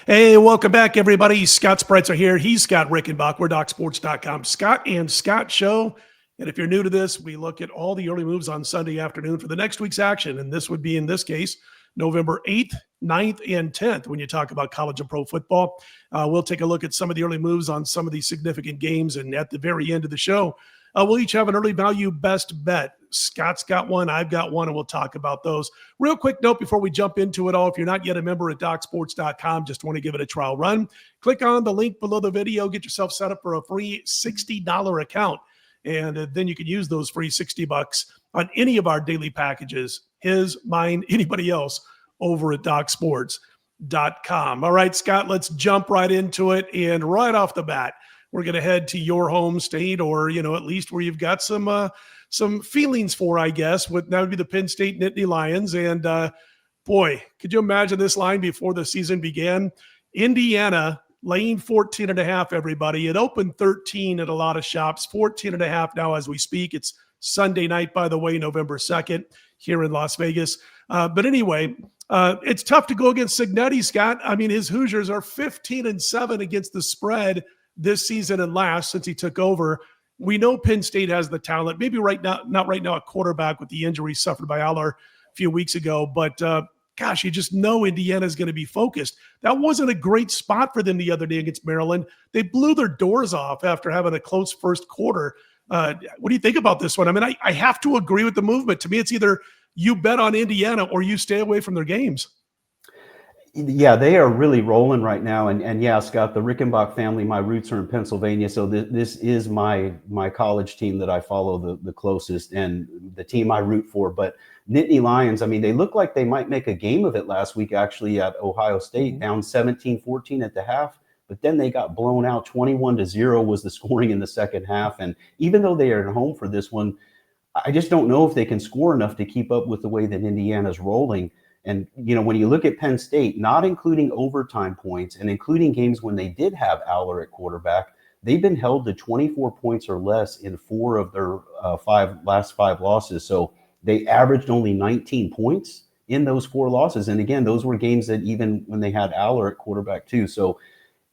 Hey, welcome back, everybody. Scott Spreitzer here. He's Scott Rickenbach. We're DocSports.com. Scott and Scott Show. And if you're new to this, we look at all the early moves on Sunday afternoon for the next week's action. And this would be, in this case, November 8th, 9th, and 10th when you talk about college and pro football. We'll take a look at some of the early moves on some of these significant games. And at the very end of the show, we'll each have an early value best bet. Scott's got one, I've got one, and we'll talk about those. Real quick note before we jump into it all, if you're not yet a member at DocSports.com, just want to give it a trial run, click on the link below the video, get yourself set up for a free $60 account. And then you can use those free $60 on any of our daily packages, his, mine, anybody else, over at DocSports.com. All right, Scott, let's jump right into it. And right off the bat, we're going to head to your home state, or, at least where you've got some feelings for, I guess. That would be the Penn State Nittany Lions. And boy, could you imagine this line before the season began? Indiana laying 14.5, everybody. It opened 13 at a lot of shops, 14.5 now as we speak. It's Sunday night, by the way, November 2nd here in Las Vegas. But anyway, it's tough to go against Cignetti, Scott. I mean, his Hoosiers are 15-7 against the spread this season and last since he took over. We know Penn State has the talent, maybe right now, not right now at quarterback with the injury suffered by Aller a few weeks ago, but gosh, you just know Indiana is going to be focused. That wasn't a great spot for them the other day against Maryland. They blew their doors off after having a close first quarter. What do you think about this one? I mean, I have to agree with the movement. To me, it's either you bet on Indiana or you stay away from their games. Yeah, they are really rolling right now. And yeah, Scott, the Rickenbach family, my roots are in Pennsylvania. So this is my college team that I follow the closest and the team I root for. But Nittany Lions, I mean, they look like they might make a game of it last week, actually, at Ohio State, down 17-14 at the half. But then they got blown out. 21-0 was the scoring in the second half. And even though they are at home for this one, I just don't know if they can score enough to keep up with the way that Indiana's rolling. And, when you look at Penn State, not including overtime points and including games when they did have Aller at quarterback, they've been held to 24 points or less in 4 of their last 5 losses. So they averaged only 19 points in those 4 losses. And again, those were games that even when they had Aller at quarterback too. So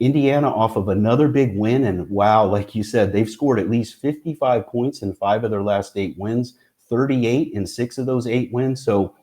Indiana off of another big win. And wow, like you said, they've scored at least 55 points in 5 of their last 8 wins, 38 in 6 of those 8 wins. So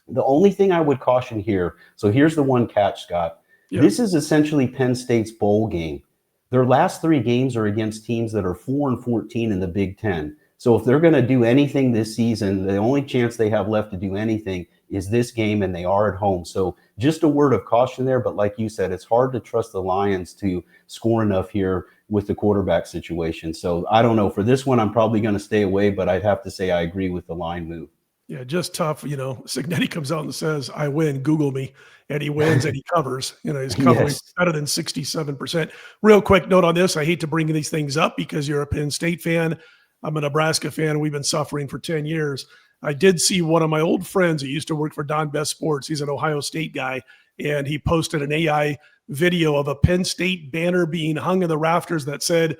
the only thing I would caution here, so here's the one catch, Scott. Yeah. This is essentially Penn State's bowl game. Their last 3 games are against teams that are 4-14 in the Big Ten. So if they're going to do anything this season, the only chance they have left to do anything is this game, and they are at home. So just a word of caution there. But like you said, it's hard to trust the Lions to score enough here with the quarterback situation. So I don't know. For this one, I'm probably going to stay away, but I'd have to say I agree with the line move. Yeah, just tough. Cignetti comes out and says, I win, Google me. And he wins and he covers. He's covering better than 67%. Real quick note on this. I hate to bring these things up because you're a Penn State fan. I'm a Nebraska fan. We've been suffering for 10 years. I did see one of my old friends who used to work for Don Best Sports. He's an Ohio State guy. And he posted an AI video of a Penn State banner being hung in the rafters that said,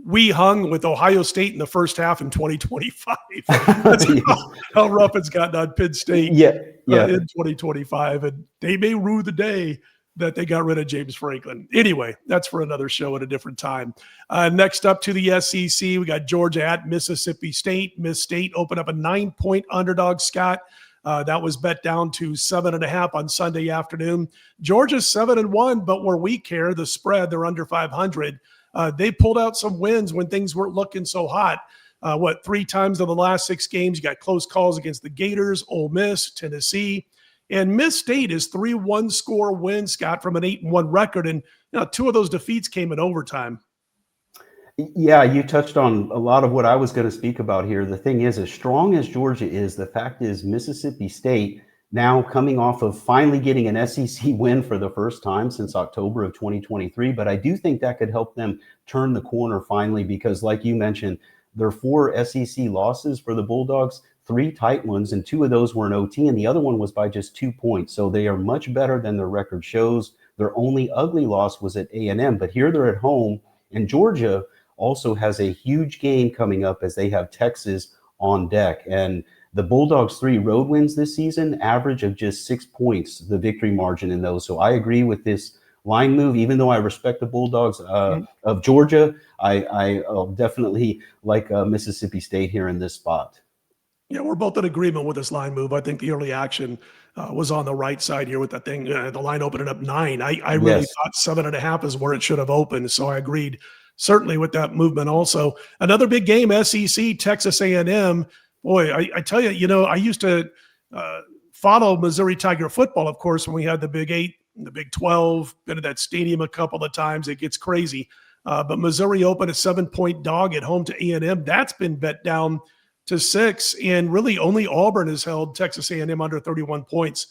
"We hung with Ohio State in the first half in 2025. That's how rough it's gotten on Penn State in 2025. And they may rue the day that they got rid of James Franklin. Anyway, that's for another show at a different time. Next up to the SEC, we got Georgia at Mississippi State. Miss State opened up a 9-point underdog, Scott. That was bet down to 7.5 on Sunday afternoon. Georgia's 7-1, but where we care, the spread, they're under 500. They pulled out some wins when things weren't looking so hot. 3 times in the last 6 games, you got close calls against the Gators, Ole Miss, Tennessee. And Miss State is 3 one-score wins, Scott, from an 8-1 record. And 2 of those defeats came in overtime. Yeah, you touched on a lot of what I was going to speak about here. The thing is, as strong as Georgia is, the fact is Mississippi State now coming off of finally getting an SEC win for the first time since October of 2023. But I do think that could help them turn the corner finally, because like you mentioned, their 4 SEC losses for the Bulldogs, 3 tight ones, and 2 of those were in OT, and the other one was by just 2 points. So they are much better than their record shows. Their only ugly loss was at A&M, but here they're at home, and Georgia also has a huge game coming up as they have Texas on deck. And the Bulldogs' 3 road wins this season, average of just 6 points, the victory margin in those. So I agree with this line move, even though I respect the Bulldogs of Georgia, I'll definitely like Mississippi State here in this spot. Yeah, we're both in agreement with this line move. I think the early action was on the right side here with that thing. The line opening up 9. I really Yes. thought 7.5 is where it should have opened. So I agreed certainly with that movement. Also, another big game, SEC, Texas A&M. Boy, I tell you, I used to follow Missouri Tiger football, of course, when we had the Big 8, the Big 12. Been to that stadium a couple of times. It gets crazy. But Missouri opened a 7-point dog at home to A&M. That's been bet down to 6, and really only Auburn has held Texas A&M under 31 points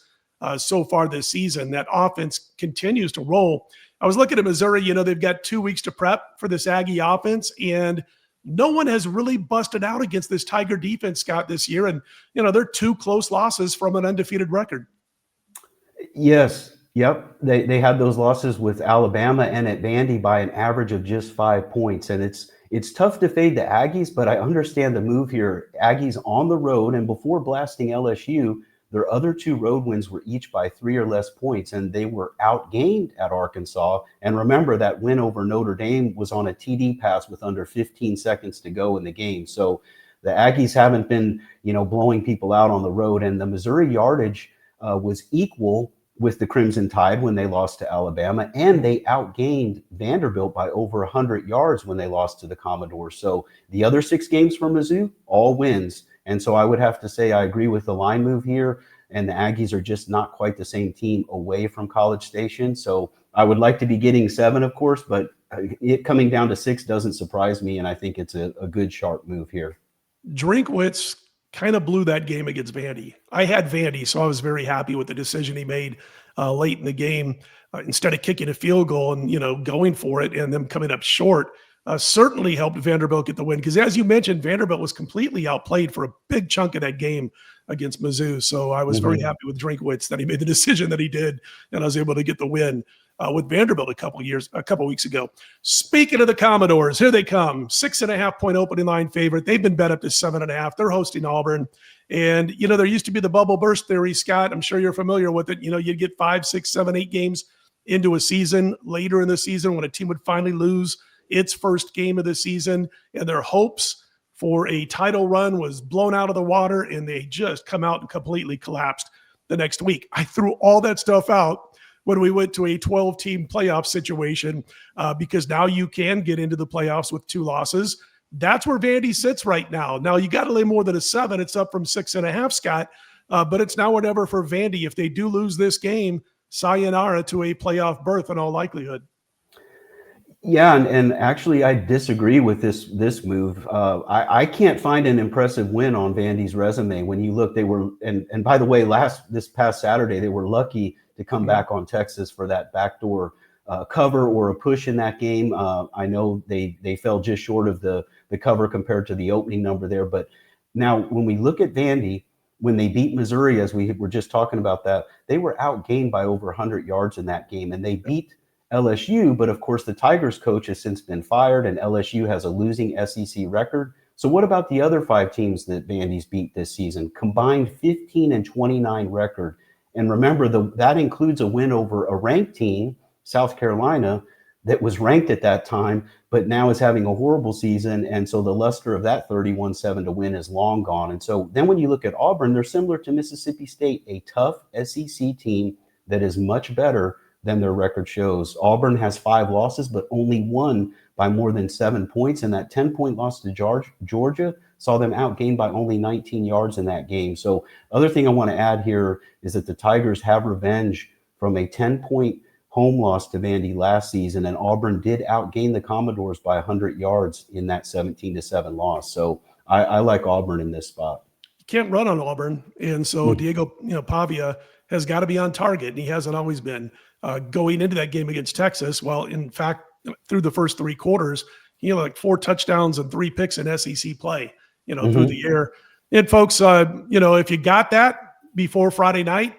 so far this season. That offense continues to roll. I was looking at Missouri, they've got 2 weeks to prep for this Aggie offense, and no one has really busted out against this Tiger defense, Scott, this year. And, they're 2 close losses from an undefeated record. Yes. Yep. They had those losses with Alabama and at Vandy by an average of just 5 points. And it's tough to fade the Aggies, but I understand the move here. Aggies on the road, and before blasting LSU, their other 2 road wins were each by 3 or less points, and they were outgained at Arkansas. And remember, that win over Notre Dame was on a TD pass with under 15 seconds to go in the game. So the Aggies haven't been, blowing people out on the road, and the Missouri yardage was equal with the Crimson Tide when they lost to Alabama, and they outgained Vanderbilt by over 100 yards when they lost to the Commodores. So the other 6 games for Mizzou, all wins. And so I would have to say I agree with the line move here, and the Aggies are just not quite the same team away from College Station. So I would like to be getting 7, of course, but it coming down to 6 doesn't surprise me, and I think it's a good sharp move here. Drinkwitz kind of blew that game against Vandy. I had Vandy, so I was very happy with the decision he made late in the game. Instead of kicking a field goal and, going for it and them coming up short, certainly helped Vanderbilt get the win. Because as you mentioned, Vanderbilt was completely outplayed for a big chunk of that game against Mizzou. So I was very happy with Drinkwitz that he made the decision that he did, and I was able to get the win with Vanderbilt a couple weeks ago. Speaking of the Commodores, here they come. 6.5-point opening line favorite. They've been bet up to 7.5. They're hosting Auburn. And, there used to be the bubble burst theory, Scott. I'm sure you're familiar with it. You'd get 5, 6, 7, 8 games into a season later in the season when a team would finally lose its first game of the season, and their hopes for a title run was blown out of the water, and they just come out and completely collapsed the next week. I threw all that stuff out when we went to a 12-team playoff situation because now you can get into the playoffs with 2 losses. That's where Vandy sits right now. Now, you got to lay more than a 7. It's up from 6.5, Scott, but it's now or never for Vandy. If they do lose this game, sayonara to a playoff berth in all likelihood. Yeah, and actually, I disagree with this move. I can't find an impressive win on Vandy's resume. When you look, they were, and by the way, this past Saturday, they were lucky to come back on Texas for that backdoor cover or a push in that game. I know they fell just short of the cover compared to the opening number there. But now, when we look at Vandy, when they beat Missouri, as we were just talking about that, they were outgained by over 100 yards in that game, and they beat LSU, but of course the Tigers coach has since been fired, and LSU has a losing SEC record. So what about the other 5 teams that Vandy's beat this season? Combined 15-29 record. And remember, that includes a win over a ranked team, South Carolina, that was ranked at that time, but now is having a horrible season. And so the luster of that 31-7 to win is long gone. And so then when you look at Auburn, they're similar to Mississippi State, a tough SEC team that is much better than their record shows. Auburn has 5 losses, but only won by more than 7 points. And that 10-point loss to Georgia saw them outgained by only 19 yards in that game. So other thing I want to add here is that the Tigers have revenge from a 10-point home loss to Vandy last season, and Auburn did outgain the Commodores by 100 yards in that 17-7 loss. So I like Auburn in this spot. You can't run on Auburn, and so Diego Pavia has got to be on target, and he hasn't always been. Going into that game against Texas, well, in fact, through the first 3 quarters, he had like 4 touchdowns and 3 picks in SEC play, through the air. And folks, if you got that before Friday night,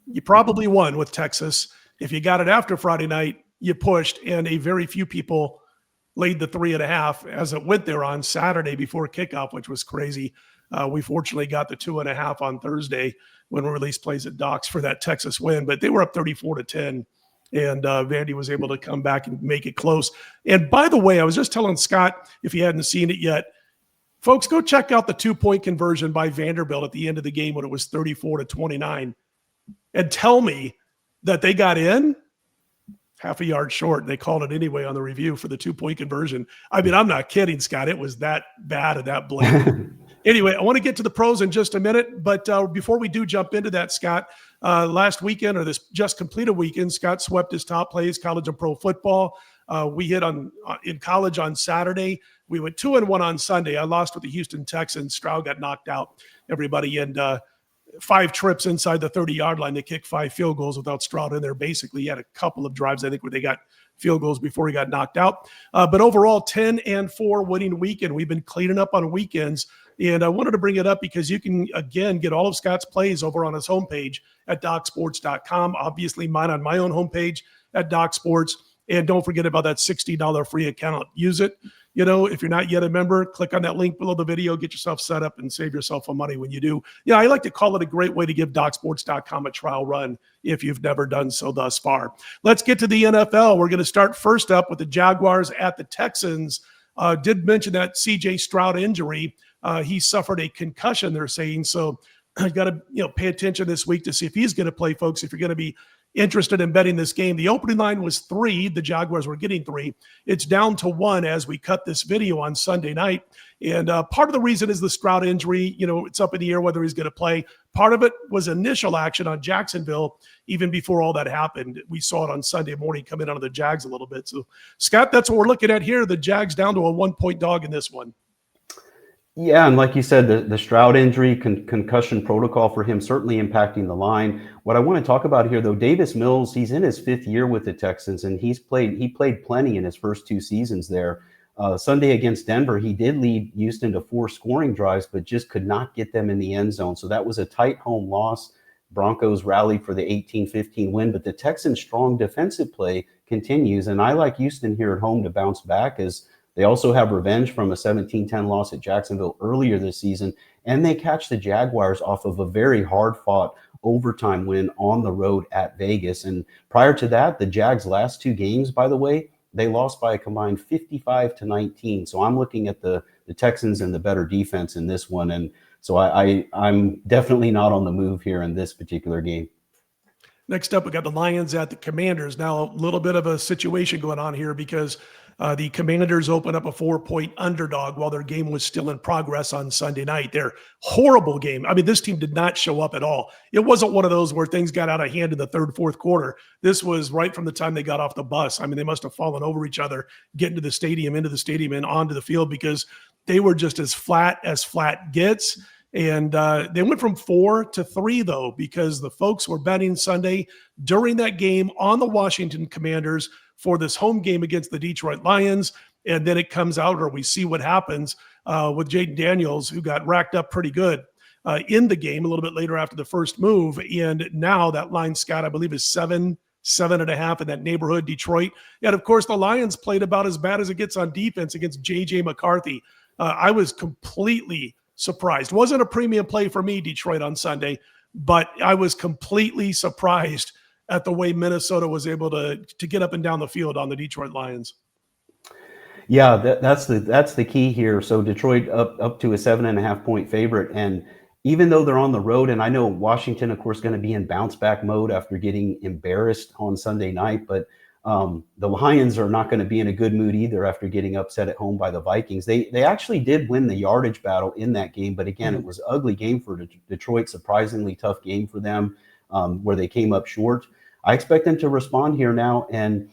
you probably won with Texas. If you got it after Friday night, you pushed, and a very few people laid the 3.5 as it went there on Saturday before kickoff, which was crazy. We fortunately got the 2.5 on Thursday when we released plays at Docs for that Texas win, but they were up 34-10 And Vandy was able to come back and make it close. And by the way, I was just telling Scott, if he hadn't seen it yet, folks, go check out the 2-point conversion by Vanderbilt at the end of the game when it was 34-29, and tell me that they got in half a yard short. They called it anyway on the review for the 2-point conversion. I mean, I'm not kidding, Scott. It was that bad and that blatant. Anyway, I want to get to the pros in just a minute, but before we do jump into that, Scott, last weekend, or this just completed weekend, Scott swept his top plays, college and pro football. We hit in college on Saturday. We went 2-1 on Sunday. I lost with the Houston Texans. Stroud got knocked out, everybody, and 5 trips inside the 30-yard line. They kicked 5 field goals without Stroud in there. Basically, he had a couple of drives, I think, where they got field goals before he got knocked out. But overall, 10-4 winning weekend. We've been cleaning up on weekends. And I wanted to bring it up because you can, again, get all of Scott's plays over on his homepage at DocSports.com. Obviously, mine on my own homepage at DocSports. And don't forget about that $60 free account. Use it. You know, if you're not yet a member, click on that link below the video, get yourself set up, and save yourself some money when you do. Yeah, I like to call it a great way to give DocSports.com a trial run if you've never done so thus far. Let's get to the NFL. We're going to start first up with the Jaguars at the Texans. Did mention that C.J. Stroud injury. He suffered a concussion, they're saying. So you got to pay attention this week to see if he's going to play, folks, if you're going to be interested in betting this game. The opening line was 3. The Jaguars were getting 3. It's down to 1 as we cut this video on Sunday night. And part of the reason is the Stroud injury. It's up in the air whether he's going to play. Part of it was initial action on Jacksonville even before all that happened. We saw it on Sunday morning come in on the Jags a little bit. So, Scott, that's what we're looking at here. The Jags down to a 1-point dog in this one. Yeah, and like you said, the Stroud injury, concussion protocol for him certainly impacting the line. What I want to talk about here, though, Davis Mills, he's in his 5th year with the Texans, and he played plenty in his first 2 seasons there. Sunday against Denver, he did lead Houston to 4 scoring drives, but just could not get them in the end zone. So that was a tight home loss. Broncos rallied for the 18-15 win, but the Texans' strong defensive play continues, and I like Houston here at home to bounce back as they also have revenge from a 17-10 loss at Jacksonville earlier this season, and they catch the Jaguars off of a very hard-fought overtime win on the road at Vegas. And prior to that, the Jags' last 2 games, by the way, they lost by a combined 55-19. So I'm looking at the Texans and the better defense in this one, and so I'm definitely not on the move here in this particular game. Next up, we got the Lions at the Commanders. Now, a little bit of a situation going on here because the Commanders opened up a 4-point underdog while their game was still in progress on Sunday night. Their horrible game. I mean, this team did not show up at all. It wasn't one of those where things got out of hand in the 3rd, 4th quarter. This was right from the time they got off the bus. I mean, they must have fallen over each other, getting to the stadium, into the stadium, and onto the field because they were just as flat gets. And they went from 4 to 3, though, because the folks were betting Sunday during that game on the Washington Commanders for this home game against the Detroit Lions. And then it comes out, or we see what happens with Jaden Daniels, who got racked up pretty good in the game a little bit later after the first move. And now that line, Scott, I believe is 7.5 in that neighborhood, Detroit. And of course, the Lions played about as bad as it gets on defense against J.J. McCarthy. I was completely surprised. Wasn't a premium play for me, Detroit, on Sunday, but I was completely surprised at the way Minnesota was able to get up and down the field on the Detroit Lions. Yeah, that's the key here. So Detroit up to a 7.5-point favorite, and even though they're on the road, and I know Washington, of course, going to be in bounce back mode after getting embarrassed on Sunday night, but the Lions are not going to be in a good mood either after getting upset at home by the Vikings. They actually did win the yardage battle in that game, but again, it was an ugly game for Detroit, surprisingly tough game for them where they came up short. I expect them to respond here now, and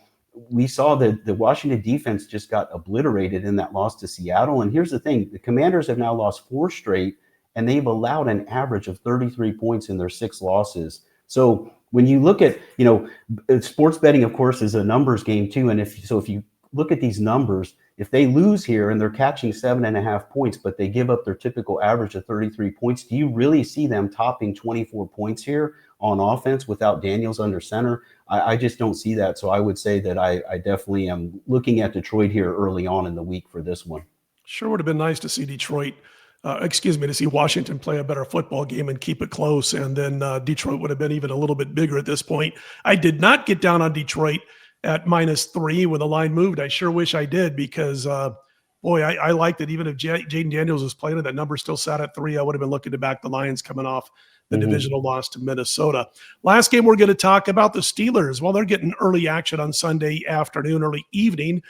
we saw that the Washington defense just got obliterated in that loss to Seattle. And here's the thing, the Commanders have now lost 4 straight, and they've allowed an average of 33 points in their 6 losses. So when you look at, sports betting, of course, is a numbers game too. And if you look at these numbers, if they lose here and they're catching 7.5 points, but they give up their typical average of 33 points, do you really see them topping 24 points here on offense without Daniels under center? I just don't see that. So I would say that I definitely am looking at Detroit here early on in the week for this one. Sure would have been nice to see Detroit to see Washington play a better football game and keep it close. And then Detroit would have been even a little bit bigger at this point. I did not get down on Detroit at -3 when the line moved. I sure wish I did because, I liked it. Even if Jaden Daniels was playing it, that number still sat at 3. I would have been looking to back the Lions coming off the divisional loss to Minnesota. Last game we're going to talk about, the Steelers. Well, they're getting early action on Sunday afternoon, early evening.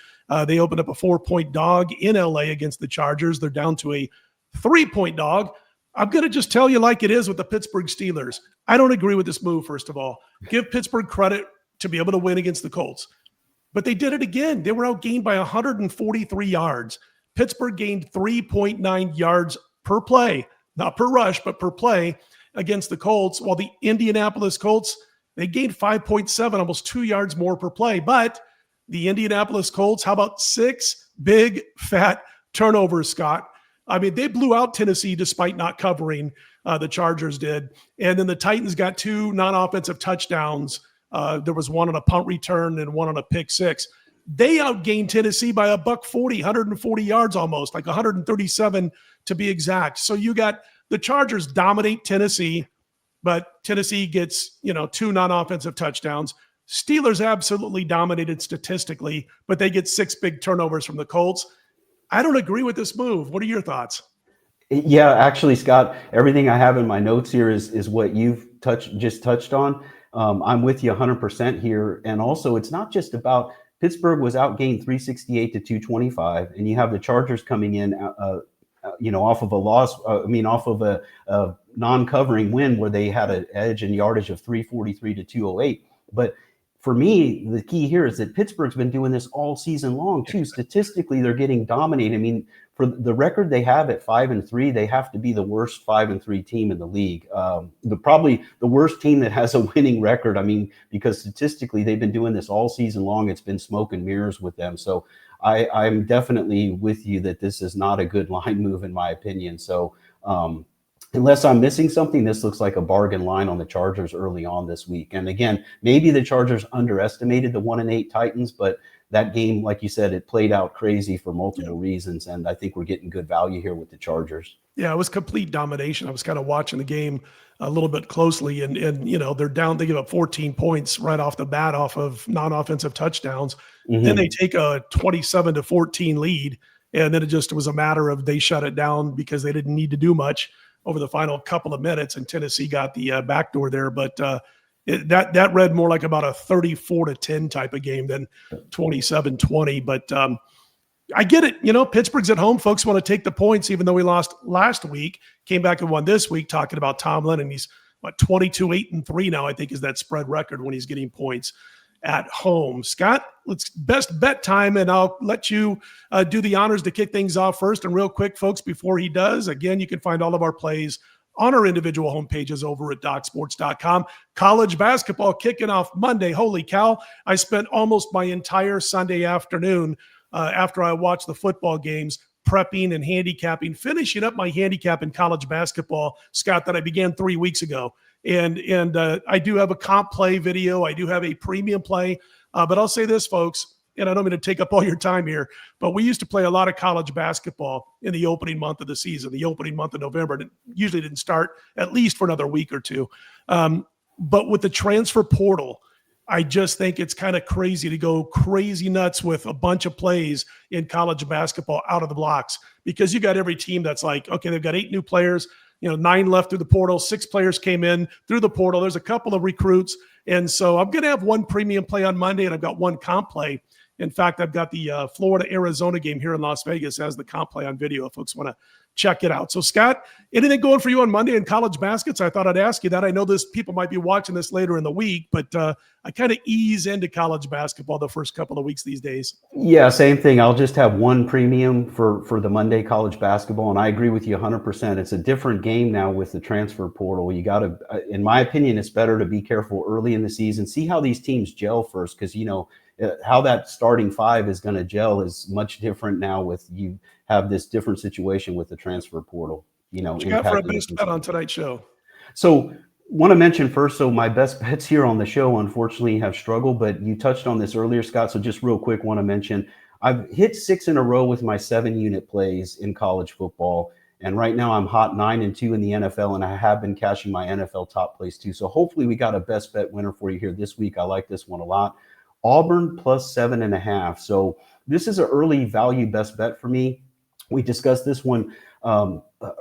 They opened up a 4-point dog in LA against the Chargers. They're down to a 3-point dog. I'm going to just tell you like it is with the Pittsburgh Steelers. I don't agree with this move, first of all. Give Pittsburgh credit to be able to win against the Colts. But they did it again. They were outgained by 143 yards. Pittsburgh gained 3.9 yards per play, not per rush, but per play against the Colts, while the Indianapolis Colts, they gained 5.7, almost 2 yards more per play. But the Indianapolis Colts, how about 6 big, fat turnovers, Scott? I mean, they blew out Tennessee despite not covering. The Chargers did. And then the Titans got 2 non-offensive touchdowns. There was one on a punt return and one on a pick six. They outgained Tennessee by a $140, 140 yards almost, like 137 to be exact. So you got the Chargers dominate Tennessee, but Tennessee gets, 2 non-offensive touchdowns. Steelers absolutely dominated statistically, but they get 6 big turnovers from the Colts. I don't agree with this move. What are your thoughts? Yeah, actually, Scott, everything I have in my notes here is what you've just touched on. I'm with you 100% here. And also, it's not just about Pittsburgh was outgained 368 to 225, and you have the Chargers coming in, off of a loss. Off of a non-covering win where they had an edge and yardage of 343 to 208. But for me, the key here is that Pittsburgh's been doing this all season long too. Statistically, they're getting dominated. I mean, for the record they have at 5-3, they have to be the worst 5-3 team in the league. Probably the worst team that has a winning record. I mean, because statistically they've been doing this all season long. It's been smoke and mirrors with them. So I'm definitely with you that this is not a good line move in my opinion. So unless I'm missing something, this looks like a bargain line on the Chargers early on this week. And again, maybe the Chargers underestimated the 1-8 Titans, but that game, like you said, it played out crazy for multiple reasons. And I think we're getting good value here with the Chargers. Yeah, it was complete domination. I was kind of watching the game a little bit closely and they're down, they give up 14 points right off the bat off of non-offensive touchdowns. Then they take a 27-14 lead. And then it just was a matter of they shut it down because they didn't need to do much over the final couple of minutes, and Tennessee got the backdoor there. But that read more like about a 34-10 type of game than 27-20. But I get it. Pittsburgh's at home. Folks want to take the points, even though we lost last week. Came back and won this week, talking about Tomlin, and he's 22-8-3 now, I think, is that spread record when he's getting points at home. Scott, let's best bet time, and I'll let you do the honors to kick things off first. And real quick, folks, before he does, again, you can find all of our plays on our individual homepages over at DocSports.com. College basketball kicking off Monday. Holy cow. I spent almost my entire Sunday afternoon after I watched the football games prepping and handicapping, finishing up my handicap in college basketball, Scott, that I began 3 weeks ago. And I do have a comp play video. I do have a premium play. But I'll say this, folks, and I don't mean to take up all your time here, but we used to play a lot of college basketball in the opening month of the season, the opening month of November. And it usually didn't start at least for another week or two. But with the transfer portal, I just think it's kind of crazy to go crazy nuts with a bunch of plays in college basketball out of the blocks, because you got every team that's like, okay, they've got 8 new players, 9 left through the portal, 6 players came in through the portal. There's a couple of recruits. And so I'm going to have one premium play on Monday, and I've got one comp play. In fact, I've got the Florida-Arizona game here in Las Vegas as the comp play on video if folks want to check it out. So, Scott, anything going for you on Monday in college baskets? I thought I'd ask you that. I know people might be watching this later in the week, but I kind of ease into college basketball the first couple of weeks these days. Yeah, same thing. I'll just have one premium for the Monday college basketball, and I agree with you 100%. It's a different game now with the transfer portal. You got to, in my opinion, it's better to be careful early in the season. See how these teams gel first, because, how that starting 5 is going to gel is much different now with you have this different situation with the transfer portal. What you got for a best bet on tonight's show? So want to mention first, so my best bets here on the show, unfortunately, have struggled, but you touched on this earlier, Scott. So just real quick, want to mention I've hit 6 in a row with my 7-unit plays in college football. And right now I'm hot 9-2 in the NFL, and I have been cashing my NFL top plays too. So hopefully we got a best bet winner for you here this week. I like this one a lot. Auburn plus 7.5. So this is an early value best bet for me. We discussed this one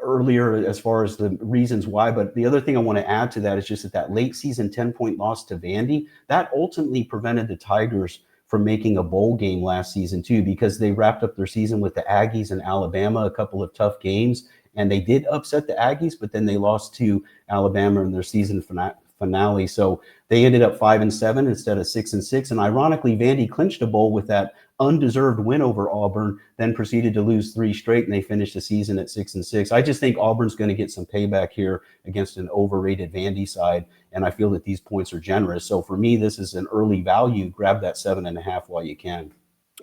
earlier as far as the reasons why, but the other thing I want to add to that is just that late season 10-point loss to Vandy, that ultimately prevented the Tigers from making a bowl game last season too, because they wrapped up their season with the Aggies and Alabama, a couple of tough games, and they did upset the Aggies, but then they lost to Alabama in their season finale. So they ended up 5-7 instead of 6-6. And ironically, Vandy clinched a bowl with that undeserved win over Auburn, then proceeded to lose 3 straight, and they finished the season at 6-6. I just think Auburn's going to get some payback here against an overrated Vandy side, and I feel that these points are generous. So for me, this is an early value. Grab that 7.5 while you can.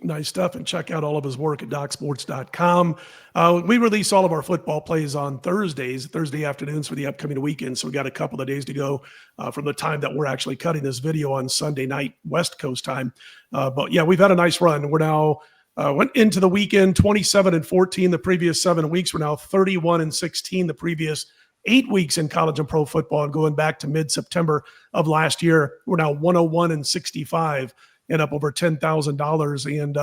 Nice stuff. And check out all of his work at DocSports.com. We release all of our football plays on Thursday afternoons for the upcoming weekend. So we got a couple of days to go from the time that we're actually cutting this video on Sunday night, West Coast time. But yeah, we've had a nice run. We're now went into the weekend 27-14 the previous 7 weeks. We're now 31-16 the previous 8 weeks in college and pro football. And going back to mid-September of last year, we're now 101-65. And up over $10,000. And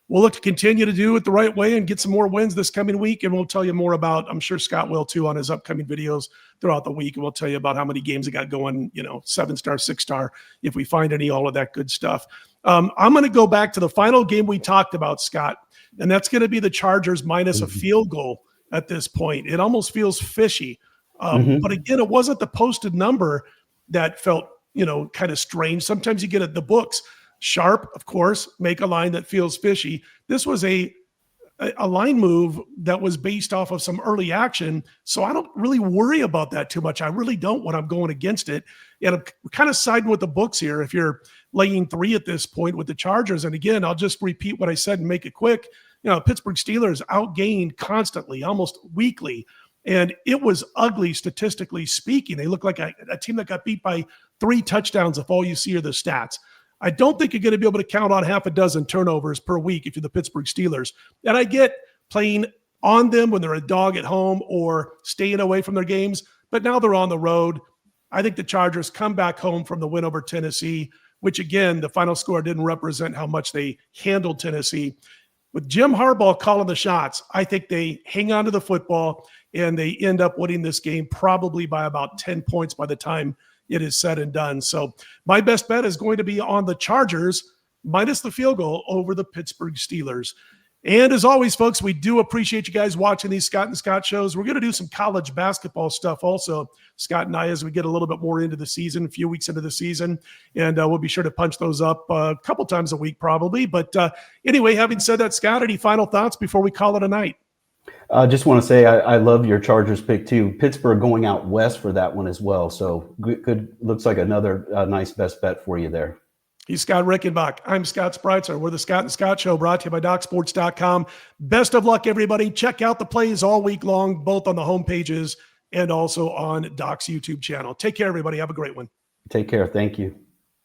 we'll look to continue to do it the right way and get some more wins this coming week. And we'll tell you more about, I'm sure Scott will too, on his upcoming videos throughout the week. And we'll tell you about how many games he got going, 7-star, 6-star, if we find any, all of that good stuff. I'm going to go back to the final game we talked about, Scott, and that's going to be the Chargers minus a field goal at this point. It almost feels fishy. But again, it wasn't the posted number that felt, kind of strange. Sometimes you get at the books. Sharp, of course, make a line that feels fishy. This was a line move that was based off of some early action, so I don't really worry about that too much. I really don't when I'm going against it. And I'm kind of siding with the books here if you're laying 3 at this point with the Chargers. And again, I'll just repeat what I said and make it quick. Pittsburgh Steelers outgained constantly, almost weekly, and it was ugly statistically speaking. They look like a team that got beat by 3 touchdowns if all you see are the stats. I don't think you're going to be able to count on half a dozen turnovers per week if you're the Pittsburgh Steelers. And I get playing on them when they're a dog at home or staying away from their games, but now they're on the road. I think the Chargers come back home from the win over Tennessee, which again, the final score didn't represent how much they handled Tennessee. With Jim Harbaugh calling the shots, I think they hang on to the football and they end up winning this game probably by about 10 points by the time it is said and done. So my best bet is going to be on the Chargers minus the field goal over the Pittsburgh Steelers. And as always, folks, we do appreciate you guys watching these Scott and Scott shows. We're going to do some college basketball stuff also, Scott and I, as we get a little bit more into the season, a few weeks into the season. And we'll be sure to punch those up a couple times a week probably. But anyway, having said that, Scott, any final thoughts before we call it a night? I just want to say I love your Chargers pick too. Pittsburgh going out west for that one as well. So good. Looks like another nice best bet for you there. He's Scott Rickenbach. I'm Scott Spreitzer. We're the Scott and Scott Show, brought to you by DocSports.com. Best of luck, everybody. Check out the plays all week long, both on the home pages and also on Doc's YouTube channel. Take care, everybody. Have a great one. Take care. Thank you.